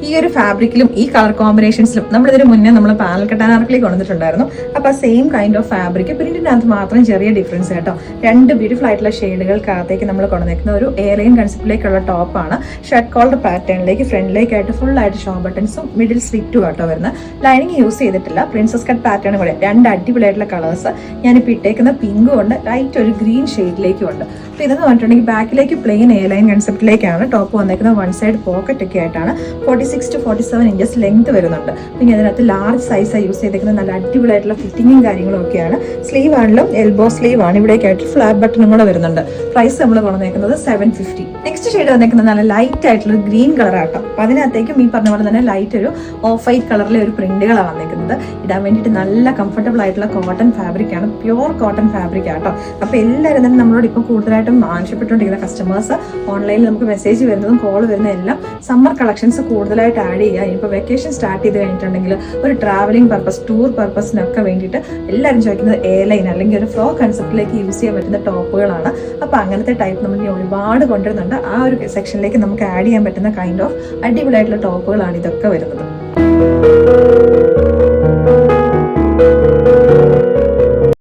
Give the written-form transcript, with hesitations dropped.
ഈ ഒരു ഫാബ്രിക്കിലും ഈ കളർ കോമ്പിനേഷൻസിലും നമ്മളിതിന് മുന്നേ നമ്മൾ പാനൽ കട്ടാനാർക്കിലേക്ക് കൊണ്ടുവന്നിട്ടുണ്ടായിരുന്നു. അപ്പോൾ സെയിം കൈൻഡ് ഓഫ് ഫാബ്രിക്, പ്രിന്റിനകത്ത് മാത്രം ചെറിയ ഡിഫറൻസ് കേട്ടോ. രണ്ട് ബ്യൂട്ടിഫുൾ ആയിട്ടുള്ള ഷെയ്ഡുകൾക്കകത്തേക്ക് നമ്മൾ കൊണ്ടുവന്നിരിക്കുന്ന ഒരു എയർലൈൻ കൺസെപ്റ്റിലേക്കുള്ള ടോപ്പാണ്. ഷർട്ട് കോളർ പാറ്റേണിലേക്ക് ഫ്രണ്ടിലേക്കായിട്ട് ഫുൾ ആയിട്ട് ഷോ ബട്ടൺസും മിഡിൽ സ്ലിറ്റും ആട്ടോ വരുന്നത്. ലൈനിങ് യൂസ് ചെയ്തിട്ടില്ല, പ്രിൻസസ് കട്ട് പാറ്റേൺ കൂടെ. രണ്ട് അടിപൊളിയായിട്ടുള്ള കളേഴ്സ്. ഞാനിപ്പോൾ ഇട്ടേക്കുന്ന പിങ്കും ഉണ്ട്, ലൈറ്റ് ഒരു ഗ്രീൻ ഷെയ്ഡിലേക്കും ഉണ്ട്. അപ്പോൾ ഇതെന്ന് പറഞ്ഞിട്ടുണ്ടെങ്കിൽ ബാക്കിലേക്ക് പ്ലെയിൻ എയർലൈൻ കൺസെപ്റ്റിലേക്കാണ് ടോപ്പ് വന്നേക്കുന്നത്. വൺ സൈഡ് പോക്കറ്റ് ഒക്കെ ആയിട്ടാണ്. 46 to 47 ഇഞ്ചസ് ലെങ്ത് വരുന്നുണ്ട്. പിന്നെ അതിനകത്ത് ലാർജ് സൈസാണ് യൂസ് ചെയ്തേക്കുന്നത്. നല്ല അടിപൊളിയായിട്ടുള്ള ഫിറ്റിങ്ങും കാര്യങ്ങളും ഒക്കെയാണ്. സ്ലീവ് ആണെങ്കിലും എൽബോ സ്ലീവ് ആണ്. ഇവിടേക്കായിട്ട് ഫ്ലാറ്റ് ബട്ടണും കൂടെ വരുന്നുണ്ട്. പ്രൈസ് നമ്മൾ കൊണ്ടുവന്നേക്കുന്നത് 750. നെക്സ്റ്റ് ഷെയ്ഡ് വന്നേക്കുന്നത് നല്ല ലൈറ്റ് ആയിട്ടുള്ള ഗ്രീൻ കളർ ആട്ടോ. അപ്പോൾ അതിനകത്തേക്കും ഈ പറഞ്ഞ പോലെ തന്നെ ലൈറ്റ് ഒരു ഓഫ് വൈറ്റ് കളറിലെ ഒരു പ്രിന്റുകളാണ് വന്നേക്കുന്നത്. ഇടാൻ വേണ്ടിയിട്ട് നല്ല കംഫർട്ടബിൾ ആയിട്ടുള്ള കോട്ടൺ ഫാബ്രിക് ആണ്, പ്യുവർ കോട്ടൺ ഫാബ്രിക് ആട്ടോ. അപ്പോൾ എല്ലാവരും തന്നെ നമ്മളോട് ഇപ്പോൾ കൂടുതലായിട്ടും ആവശ്യപ്പെട്ടുകൊണ്ടിരിക്കുന്ന കസ്റ്റമേഴ്സ് ഓൺലൈനിൽ നമുക്ക് മെസ്സേജ് വരുന്നതും കോൾ വരുന്നതും എല്ലാം സമ്മർ കളക്ഷൻസ് കൂടുതലായിട്ട് ആഡ് ചെയ്യുക. ഇപ്പോൾ വെക്കേഷൻ സ്റ്റാർട്ട് ചെയ്ത് കഴിഞ്ഞിട്ടുണ്ടെങ്കിൽ ഒരു ട്രാവലിംഗ് പർപ്പസ്, ടൂർ പർപ്പസിനൊക്കെ വേണ്ടിയിട്ട് എല്ലാവരും ചോദിക്കുന്നത് എയർലൈൻ അല്ലെങ്കിൽ ഒരു ഫ്ലോ കൺസെപ്റ്റിലേക്ക് യൂസ് ചെയ്യാൻ പറ്റുന്ന ടോപ്പുകളാണ്. അപ്പോൾ അങ്ങനത്തെ ടൈപ്പ് നമ്മൾ ഇനി ഒരുപാട് കൊണ്ടുവരുന്നുണ്ട്. ആ ഒരു സെക്ഷനിലേക്ക് നമുക്ക് ആഡ് ചെയ്യാൻ പറ്റുന്ന കൈൻഡ് ഓഫ് അടിപൊളിയായിട്ടുള്ള ടോപ്പുകളാണ് ഇതൊക്കെ വരുന്നത്.